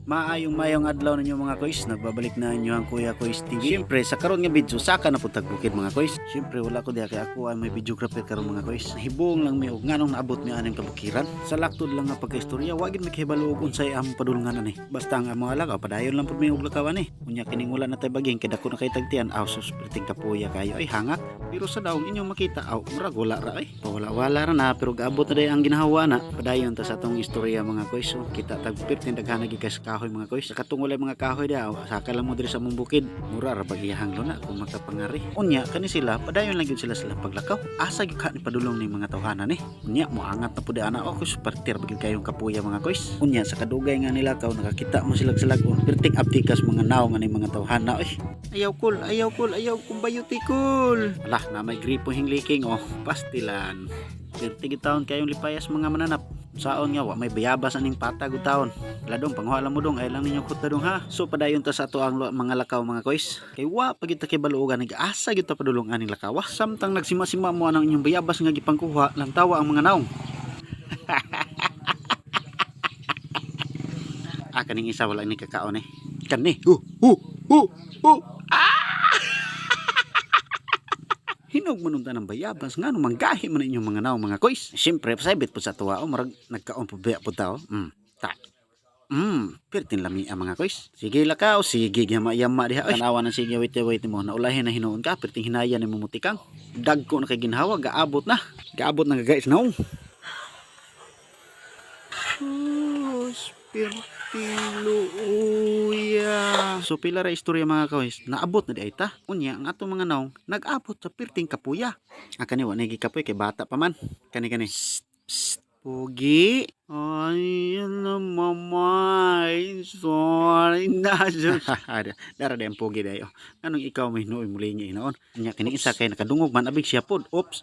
Mayong adlaw ninyo mga kois, nagbabalik na inyo ang Kuya Kois TV. Siyempre sa karon nga video saka na putag bukid mga kois. Siyempre wala ko diha kay ako ay may videographer karon mga kois. Nahibong lang mi og nganong naabot mi aning kabukiran. Sa laktod lang nga pagkaistorya, wa gid makahibalo og unsay among padulnganan basta ang among alagaw padayon lang pud mi og lakawan Unya kining wala na tay baging kay dako na kay tagtian aw sus perting kapuya kayo ay hangak. Pero sa daong inyong makita aw murag wala ra ay. Pawala-wala ra na pero gaabot na day ang ginahawa na. Padayon ta sa atong istorya mga kois. So, kita tag perting daghan gikas kahoy mga kois. Sa katungolay mga kahoy daw, saka lang mo diri sa mong bukid. Mura ra paghihang na kung makapangari. Unya kani sila padayon lang gyud sila paglakaw. Asa gyud ka ni padulong ni mga tawhanan Unya mo angat na pud ana ako supertir bagid kayong kapuya mga kois. Unya sa kadugay nga nilakaw nakakita mo sila sa lagon. Perting aptikas mga naw nga ni mga tawhana ayaw kul bayutikul. Alah na may gripo hingliking pastilan. Perting taon kayong lipayas mga mananap. Saon nga wa may bayabas aning patag ug taon. Ladong panghuala mo dong ay lang ninyo kut dong ha. So padayon ta sa ato ang mga lakaw mga kois. Kay wa pagit ta kay baluogan nag-asa gyud ta padulong aning lakaw. Samtang nagsima-sima mo anang inyong bayabas nga gipangkuha lang tawa ang mga naong. Kaning isa wala ni kakaon Kani. Hinog man unta ng bayabas nga no manggahi man inyong mga naong mga kois. Siyempre pasabit po sa tuwa marag nagkaon po baya po tao. Pertin lami ang mga kois. Sige lakaw, sige yama diha. Tanawa ng sige wait mo. Naulahin na hinuon ka, perting hinaya ni mumutikang. Dagko na kay ginhawa, gaabot na guys naong. Pertiluya. So pila ra istorya mga kawis, naabot na di ay ta. Unya ang atong mga naong nag-abot sa perting kapuya. Kani wa nagi kapoy kay bata pa man. Kani. Pogi. Ay, na mamay. Sorry na. Dara ang pogi dayo. Anong ikaw may hinuoy muli niya inaon? Unya kini isa kay nakadungog man abig siya pod. Oops.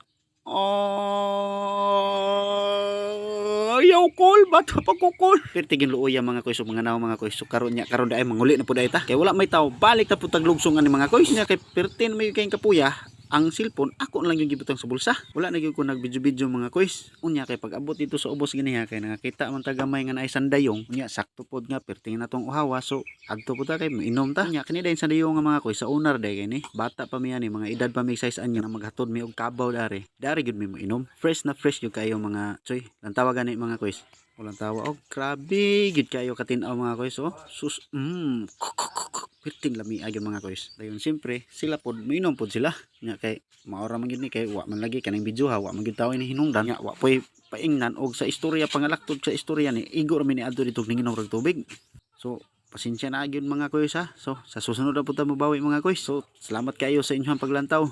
Ayaw kol, bato pa ko kol. Pertigin luoy mga kois mga naw mga kois. So karon daay manguli na pud ay ta. Kay wala may tao, balik ta pud taglugsong ani mga kois nya kay pertin may kayong kapuya. Ang cellphone ako lang yung gibutang sa bulsa. Wala na gyud ko nagbidyo-bidyo mga kois. Unya kay pag abot dito sa ubos ganiha kay nakakita man tagamay nga naay sandayong. Unya sakto pod nga perting natong uhawa. So adto pud ta kay inom ta. Unya kani dayon sandayong nga mga kois sa unar day kay ni. Bata pa mi ani mga edad pa mi 6 anyo na maghatod mi og kabaw dari. Dari gyud mi mo inom. Fresh gyud kayo mga choy. Lan tawagan ni mga kois. Walang tawa. Grabe gyud kayo katinaw mga kois. Sus. Perting lami agyon mga kois. Dayon siyempre sila pod miinom pod sila. Nya kay maora man gyud ni kay wa man lagi kanang video wa man gyud tawo ni hinungdan. Nya wa poy paingnan og sa istorya pangalaktod sa istorya ni igo ra mi ni adto dito ning inom rag tubig. So pasensya na agyon mga kois ha. So sa susunod na pud ta mobawi mga kois. So salamat kayo sa inyong paglantaw.